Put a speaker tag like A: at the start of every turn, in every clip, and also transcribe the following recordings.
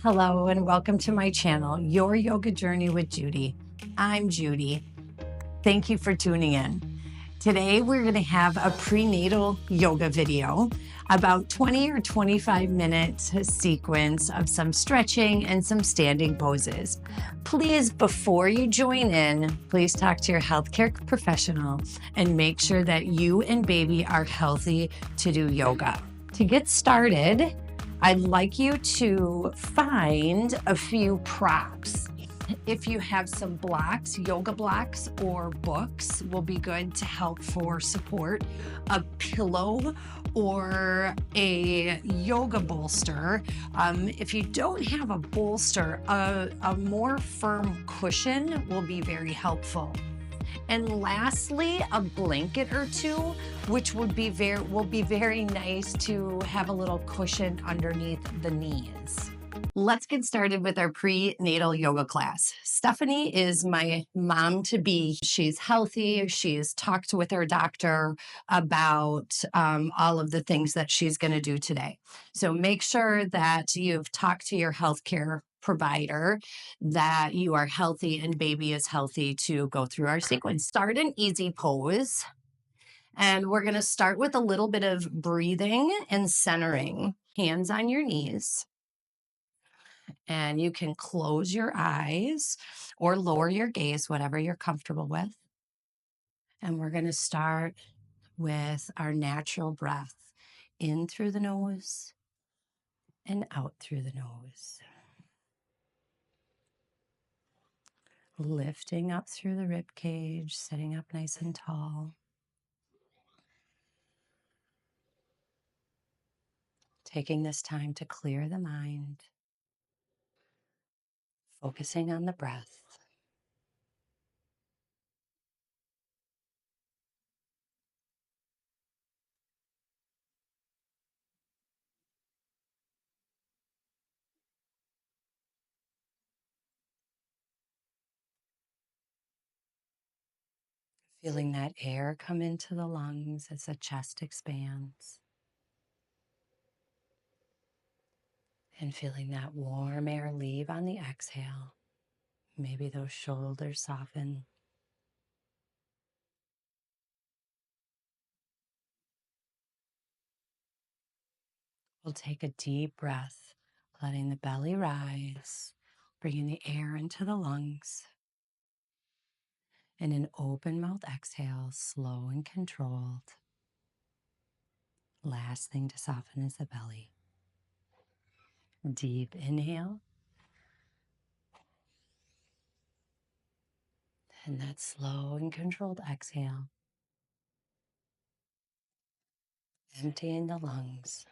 A: Hello and welcome to my channel, Your Yoga Journey with Judy. I'm Judy. Thank you for tuning in. Today we're going to have a prenatal yoga video, about 20 or 25 minutes sequence of some stretching and some standing poses. Please, before you join in, please talk to your healthcare professional and make sure that you and baby are healthy to do yoga. To get started, I'd like you to find a few props. If you have some blocks, yoga blocks or books will be good to help for support. A pillow or a yoga bolster. If you don't have a bolster, a more firm cushion will be very helpful. And lastly, a blanket or two, which will be very nice to have a little cushion underneath the knees. Let's get started with our prenatal yoga class. Stephanie is my mom-to-be. She's healthy. She's talked with her doctor about all of the things that she's going to do today. So make sure that you've talked to your healthcare provider, that you are healthy and baby is healthy to go through our sequence. Start an easy pose. And we're going to start with a little bit of breathing and centering. Hands on your knees. And you can close your eyes or lower your gaze, whatever you're comfortable with. And we're going to start with our natural breath in through the nose and out through the nose. Lifting up through the rib cage, sitting up nice and tall. Taking this time to clear the mind, focusing on the breath. Feeling that air come into the lungs as the chest expands. And feeling that warm air leave on the exhale. Maybe those shoulders soften. We'll take a deep breath, letting the belly rise, bringing the air into the lungs. And an open mouth exhale, slow and controlled. Last thing to soften is the belly. Deep inhale. And that slow and controlled exhale. Emptying the lungs.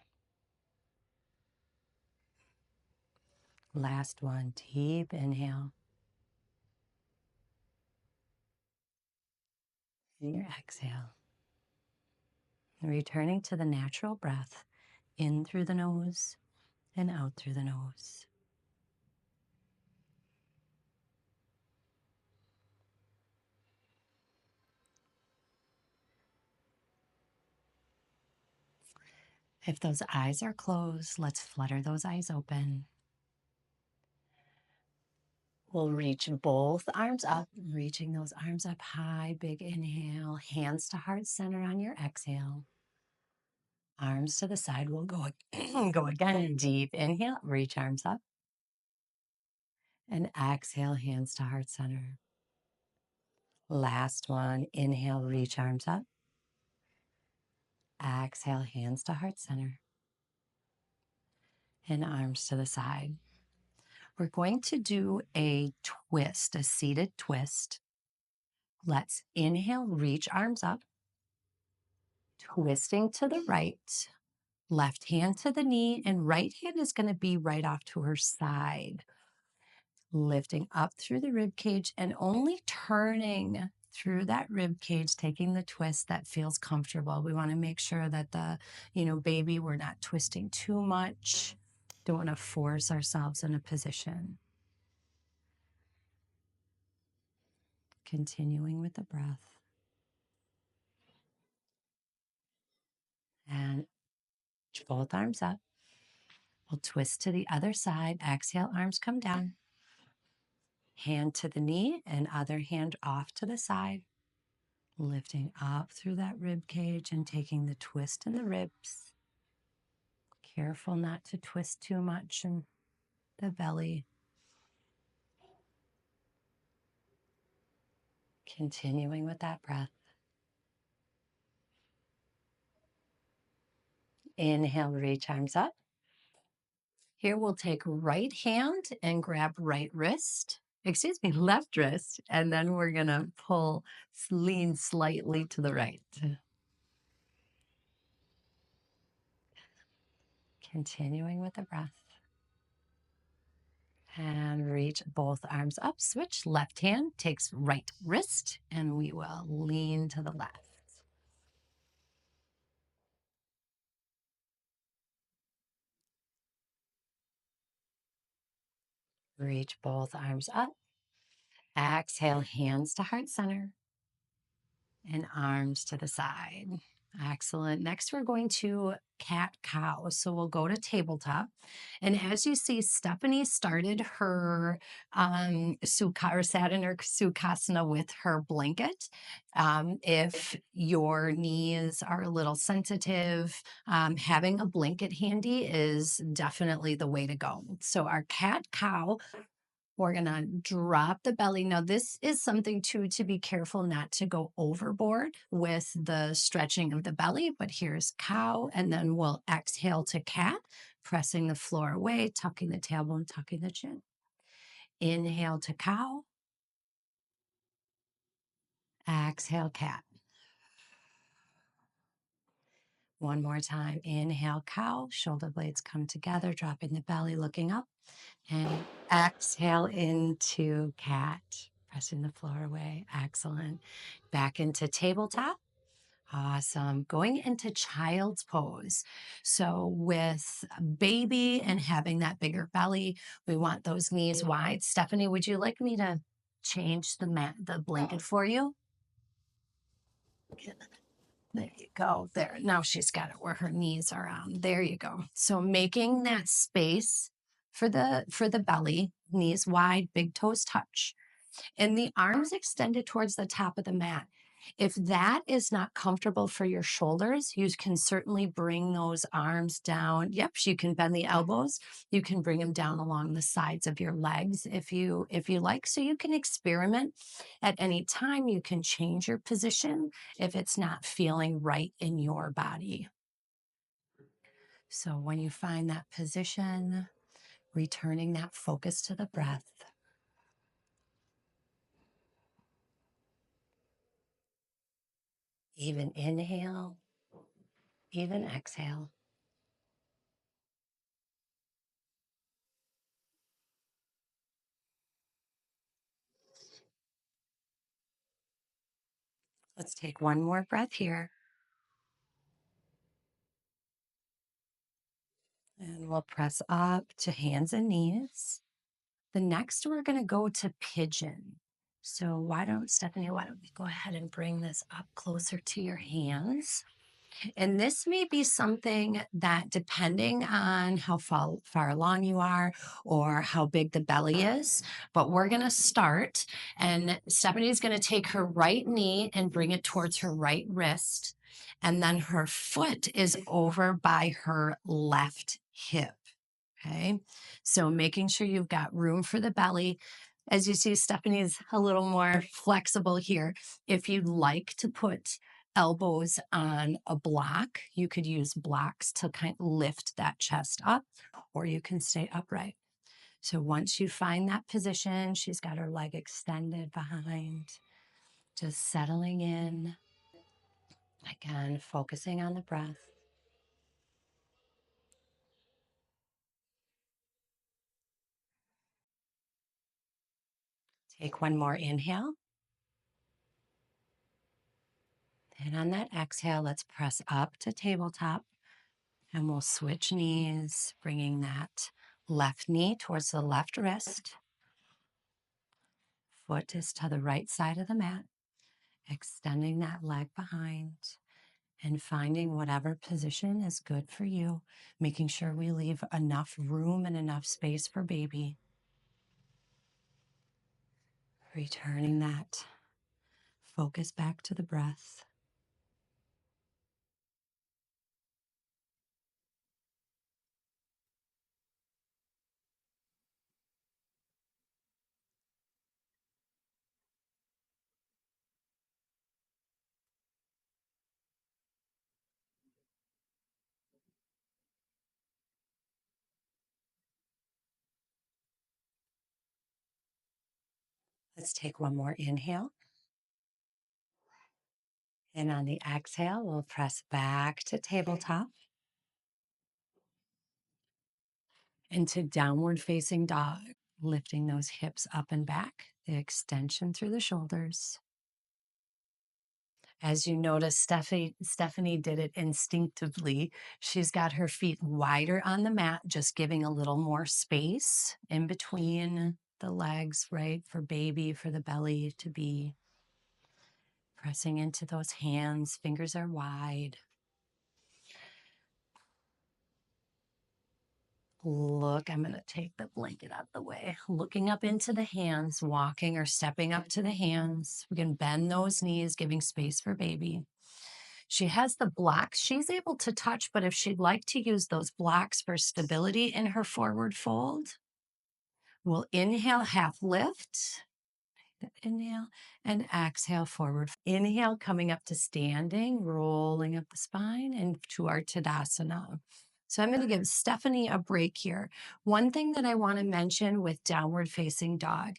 A: Last one, deep inhale. And your exhale. Returning to the natural breath, in through the nose and out through the nose. If those eyes are closed, let's flutter those eyes open. We'll reach both arms up, reaching those arms up high, big inhale, hands to heart center on your exhale. Arms to the side, we'll go, go again, deep inhale, reach arms up. And exhale, hands to heart center. Last one, inhale, reach arms up. Exhale, hands to heart center. And arms to the side. We're going to do a twist, a seated twist. Let's inhale, reach arms up. Twisting to the right. Left hand to the knee, and right hand is going to be right off to her side. Lifting up through the rib cage and only turning through that rib cage, taking the twist that feels comfortable. We want to make sure that the, baby, we're not twisting too much. Don't want to force ourselves in a position. Continuing with the breath. And both arms up. We'll twist to the other side. Exhale, arms come down. Hand to the knee and other hand off to the side. Lifting up through that rib cage and taking the twist in the ribs. Careful not to twist too much in the belly. Continuing with that breath. Inhale, reach arms up. Here we'll take right hand and grab right wrist. Left wrist. And then we're going to lean slightly to the right. Continuing with the breath. And reach both arms up. Switch. Left hand takes right wrist, and we will lean to the left. Reach both arms up. Exhale, hands to heart center and arms to the side. Excellent. Next, we're going to cat cow. So we'll go to tabletop. And as you see, Stephanie started her sat in her sukhasana with her blanket. If your knees are a little sensitive, having a blanket handy is definitely the way to go. So our cat cow, we're going to drop the belly. Now, this is something too to be careful not to go overboard with the stretching of the belly, but here's cow, and then we'll exhale to cat, pressing the floor away, tucking the tailbone, tucking the chin. Inhale to cow. Exhale, cat. One more time. Inhale, cow. Shoulder blades come together, dropping the belly, looking up. And exhale into cat, pressing the floor away. Excellent. Back into tabletop. Awesome. Going into child's pose. So with baby and having that bigger belly, we want those knees wide. Stephanie, would you like me to change the blanket for you? There you go. There. Now she's got it where her knees are on. There you go. So making that space for the belly, knees wide, big toes touch, and the arms extended towards the top of the mat. If that is not comfortable for your shoulders, you can certainly bring those arms down. Yep, you can bend the elbows. You can bring them down along the sides of your legs if you like. So you can experiment at any time. You can change your position if it's not feeling right in your body. So when you find that position, returning that focus to the breath. Even inhale, even exhale. Let's take one more breath here. And we'll press up to hands and knees. The next, we're going to go to pigeon. So Stephanie, why don't we go ahead and bring this up closer to your hands? And this may be something that, depending on how far along you are or how big the belly is, but we're going to start. And Stephanie's going to take her right knee and bring it towards her right wrist. And then her foot is over by her left hip. Okay. So making sure you've got room for the belly. As you see, Stephanie's a little more flexible here. If you'd like to put elbows on a block, you could use blocks to kind of lift that chest up, or you can stay upright. So once you find that position, she's got her leg extended behind, just settling in. Again, focusing on the breath. Take one more inhale. And on that exhale, let's press up to tabletop, and we'll switch knees, bringing that left knee towards the left wrist. Foot is to the right side of the mat, extending that leg behind. and finding whatever position is good for you, making sure we leave enough room and enough space for baby. Returning that focus back to the breath. Let's take one more inhale. And on the exhale, we'll press back to tabletop. Into downward facing dog, lifting those hips up and back, the extension through the shoulders. As you notice, Stephanie did it instinctively. She's got her feet wider on the mat, just giving a little more space in between the legs, right? For baby, for the belly to be pressing into those hands. Fingers are wide. Look, I'm going to take the blanket out the way. Looking up into the hands, walking or stepping up to the hands. We can bend those knees, giving space for baby. She has the blocks she's able to touch, but if she'd like to use those blocks for stability in her forward fold, we'll inhale, half lift. Inhale and exhale, forward. Inhale, coming up to standing, rolling up the spine and to our Tadasana. So I'm going to give Stephanie a break here. One thing that I want to mention with downward facing dog,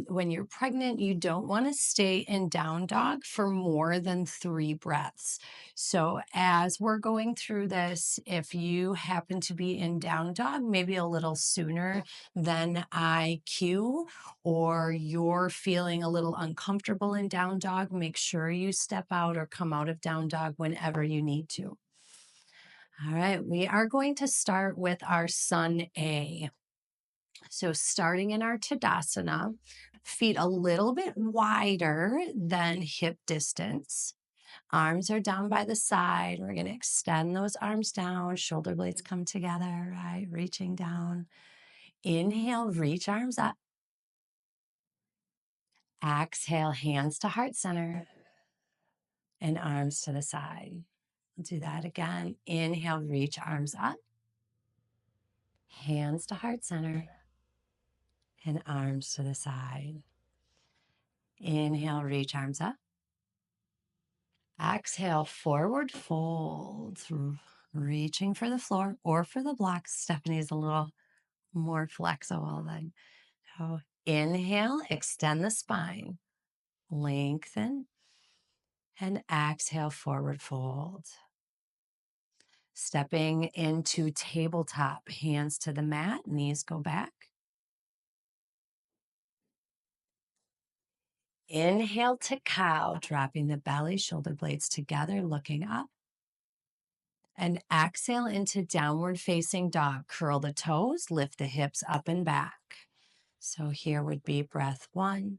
A: when you're pregnant, you don't want to stay in down dog for more than 3 breaths. So as we're going through this, if you happen to be in down dog, maybe a little sooner than I cue, or you're feeling a little uncomfortable in down dog, make sure you step out or come out of down dog whenever you need to. All right, we are going to start with our Sun A. So starting in our Tadasana, feet a little bit wider than hip distance. Arms are down by the side. We're going to extend those arms down. Shoulder blades come together, right? Reaching down. Inhale, reach arms up. Exhale, hands to heart center and arms to the side. We'll do that again. Inhale, reach arms up. Hands to heart center and arms to the side. Inhale, reach arms up. Exhale, forward fold. Reaching for the floor or for the blocks. Stephanie's a little more flexible than. So inhale, extend the spine. Lengthen. And exhale, forward fold. Stepping into tabletop, hands to the mat, knees go back. Inhale to cow, dropping the belly, shoulder blades together, looking up. And exhale into downward facing dog. Curl the toes, lift the hips up and back. So here would be breath 1,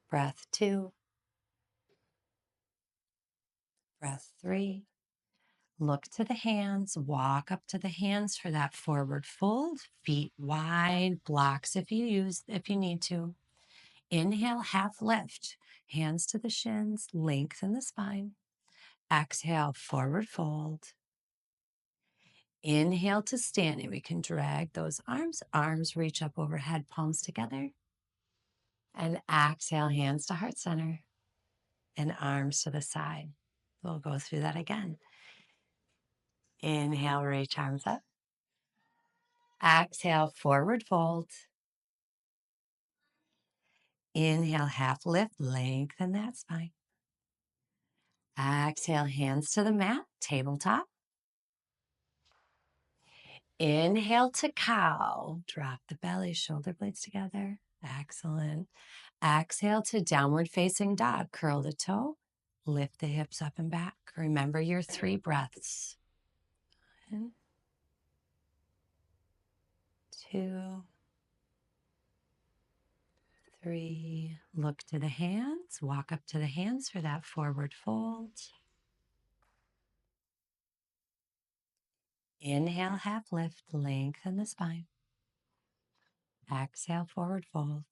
A: breath 2, breath 3. Look to the hands, walk up to the hands for that forward fold, feet wide, blocks if you need to. Inhale, half lift, hands to the shins, lengthen the spine. Exhale, forward fold. Inhale to standing. We can drag those arms reach up overhead, palms together. And exhale, hands to heart center and arms to the side. We'll go through that again. Inhale, reach arms up. Exhale, forward fold. Inhale, half lift, lengthen that spine. Exhale, hands to the mat, tabletop. Inhale to cow. Drop the belly, shoulder blades together. Excellent. Exhale to downward facing dog. Curl the toe. Lift the hips up and back. Remember your 3 breaths. 1, 2, 3. Look to the hands. Walk up to the hands for that forward fold. Inhale, half lift, lengthen the spine. Exhale, forward fold.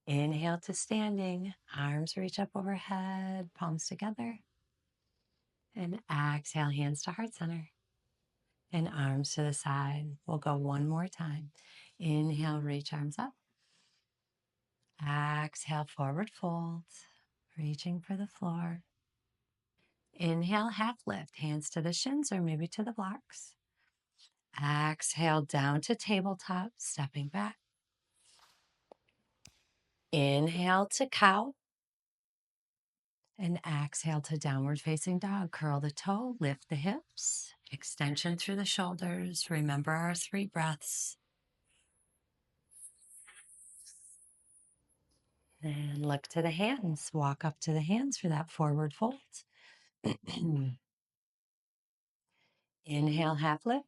A: Inhale to standing. Arms reach up overhead, palms together. And exhale, hands to heart center. And arms to the side. We'll go one more time. Inhale, reach arms up. Exhale, forward fold. Reaching for the floor. Inhale, half lift, hands to the shins or maybe to the blocks. Exhale, down to tabletop, stepping back. Inhale to cow. And exhale to downward facing dog. Curl the toe, lift the hips, extension through the shoulders. Remember our 3 breaths. And look to the hands. Walk up to the hands for that forward fold. Inhale, half lift.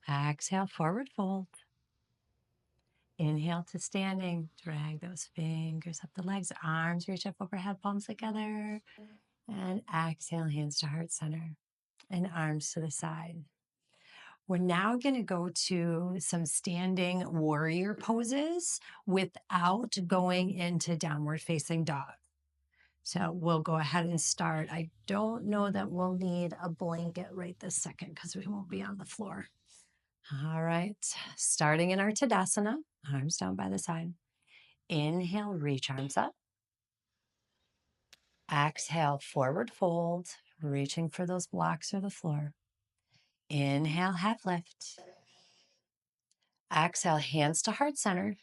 A: Exhale, forward fold. Inhale to standing. Drag those fingers up the legs. Arms reach up overhead, palms together. And exhale, hands to heart center. And arms to the side. We're now going to go to some standing warrior poses without going into downward facing dog. So we'll go ahead and start. I don't know that we'll need a blanket right this second because we won't be on the floor. All right, starting in our Tadasana, arms down by the side. Inhale, reach arms up. Exhale, forward fold, reaching for those blocks or the floor. Inhale, half lift. Exhale, hands to heart center.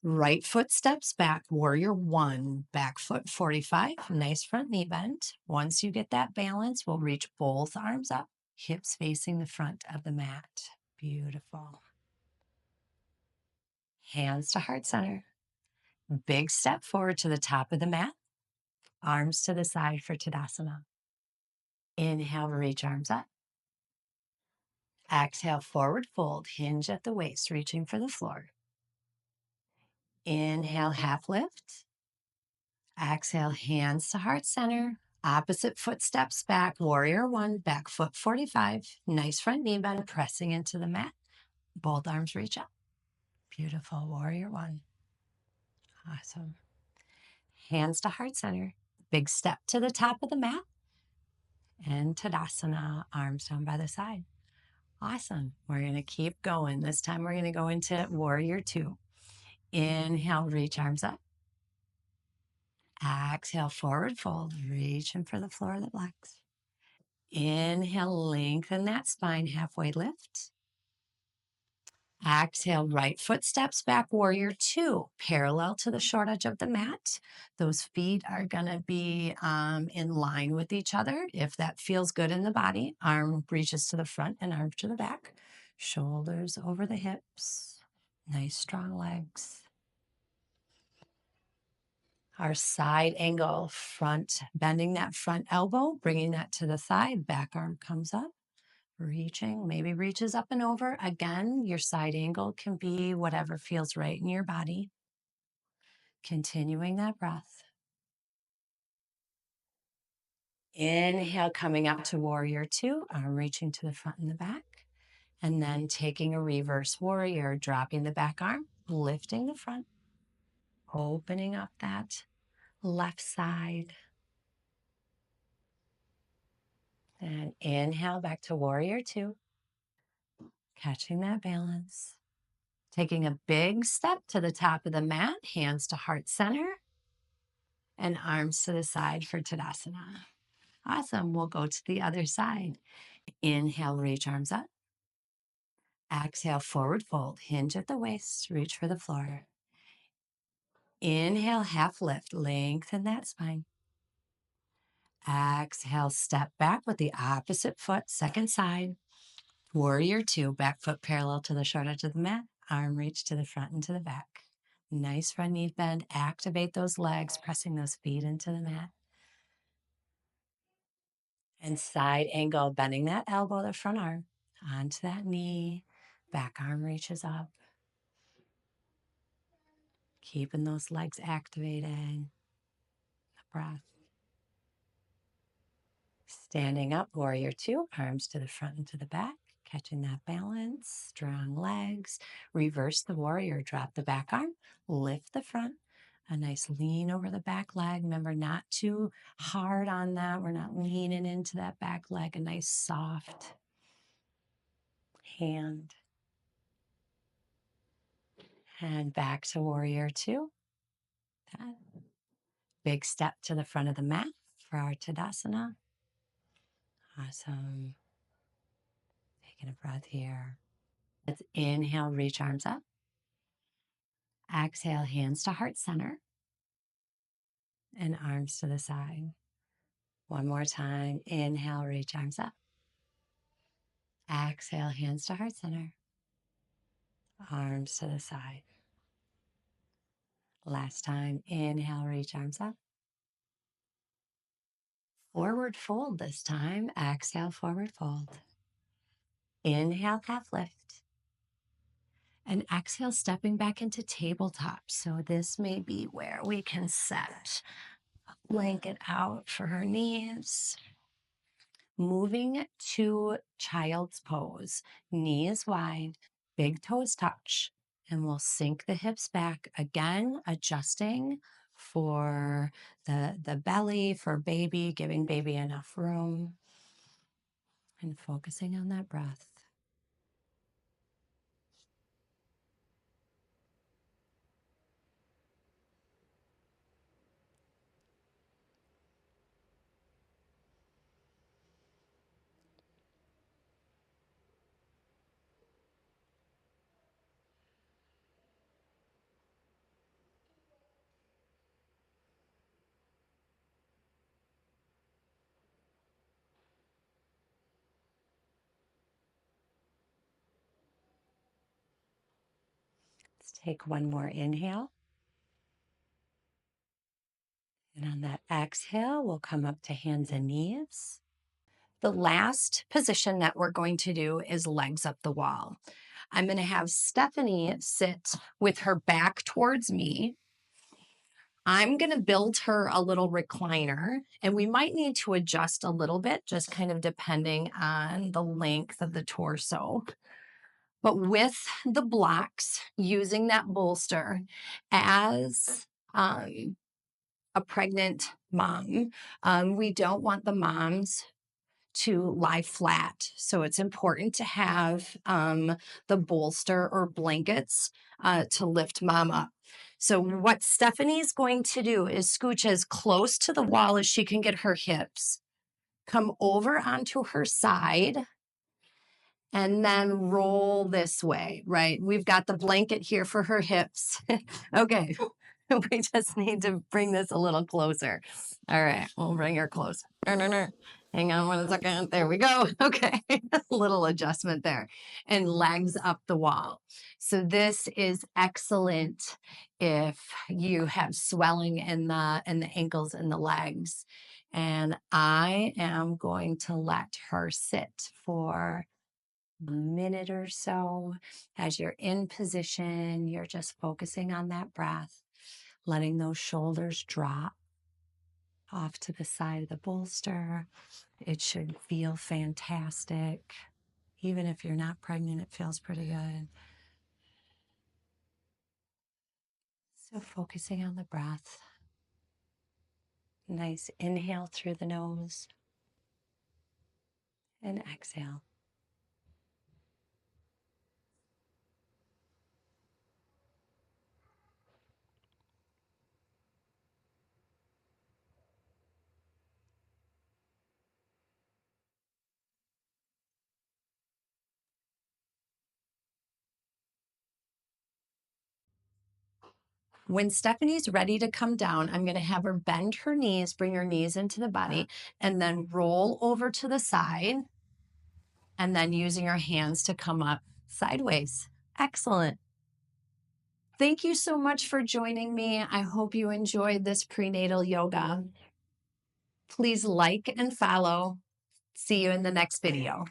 A: Right foot steps back, warrior 1, back foot 45, nice front knee bend. Once you get that balance, we'll reach both arms up, hips facing the front of the mat. Beautiful. Hands to heart center. Big step forward to the top of the mat, arms to the side for Tadasana. Inhale, reach arms up. Exhale, forward fold, hinge at the waist, reaching for the floor. Inhale, half lift. Exhale, hands to heart center. Opposite foot steps back, warrior 1, back foot 45. Nice front knee bend, pressing into the mat. Both arms reach up. Beautiful, warrior 1. Awesome. Hands to heart center. Big step to the top of the mat. And Tadasana, arms down by the side. Awesome. We're going to keep going. This time we're going to go into warrior 2. Inhale, reach arms up. Exhale, forward fold, reaching for the floor of the blocks. Inhale, lengthen that spine, halfway lift. Exhale, right foot steps back, warrior 2, parallel to the short edge of the mat. Those feet are going to be in line with each other. If that feels good in the body, arm reaches to the front and arm to the back. Shoulders over the hips. Nice, strong legs. Our side angle, front, bending that front elbow, bringing that to the side, back arm comes up, reaching, maybe reaches up and over. Again, your side angle can be whatever feels right in your body. Continuing that breath. Inhale, coming up to warrior 2, arm reaching to the front and the back. And then taking a reverse warrior, dropping the back arm, lifting the front, opening up that left side. And inhale back to warrior 2, catching that balance. Taking a big step to the top of the mat, hands to heart center, and arms to the side for Tadasana. Awesome. We'll go to the other side. Inhale, reach arms up. Exhale, forward fold, hinge at the waist, reach for the floor. Inhale, half lift, lengthen that spine. Exhale, step back with the opposite foot, second side. Warrior 2, back foot parallel to the short edge of the mat, arm reach to the front and to the back. Nice front knee bend, activate those legs, pressing those feet into the mat. And side angle, bending that elbow, the front arm, onto that knee, back arm reaches up. Keeping those legs activated. The breath. Standing up, warrior two, arms to the front and to the back, catching that balance, strong legs. Reverse the warrior, drop the back arm, lift the front, a nice lean over the back leg. Remember, not too hard on that. We're not leaning into that back leg, a nice soft hand. And back to warrior two. That big step to the front of the mat for our Tadasana. Awesome. Taking a breath here. Let's inhale, reach arms up. Exhale, hands to heart center and arms to the side. One more time. Inhale, reach arms up. Exhale, hands to heart center. Arms to the side. Last time. Inhale, reach arms up. Forward fold this time. Exhale, forward fold. Inhale, half lift. And exhale, stepping back into tabletop. So this may be where we can set a blanket out for her knees. Moving to child's pose, knees wide, big toes touch, and we'll sink the hips back again, adjusting for the belly, for baby, giving baby enough room, and focusing on that breath. Let's take one more inhale. And on that exhale, we'll come up to hands and knees. The last position that we're going to do is legs up the wall. I'm going to have Stephanie sit with her back towards me. I'm going to build her a little recliner, and we might need to adjust a little bit, just kind of depending on the length of the torso. But with the blocks, using that bolster as a pregnant mom, we don't want the moms to lie flat. So it's important to have the bolster or blankets to lift mom up. So what Stephanie's going to do is scooch as close to the wall as she can get her hips, come over onto her side, and then roll this way, right? We've got the blanket here for her hips. Okay, we just need to bring this a little closer. All right, we'll bring her close. Hang on 1 second. There we go. Okay, a little adjustment there. And legs up the wall. So this is excellent if you have swelling in the ankles and the legs. And I am going to let her sit for a minute or so. As you're in position, you're just focusing on that breath, letting those shoulders drop off to the side of the bolster. It should feel fantastic. Even if you're not pregnant, it feels pretty good. So focusing on the breath. Nice inhale through the nose and exhale. When Stephanie's ready to come down, I'm going to have her bend her knees, bring her knees into the body, and then roll over to the side, and then using her hands to come up sideways. Excellent. Thank you so much for joining me. I hope you enjoyed this prenatal yoga. Please like and follow. See you in the next video.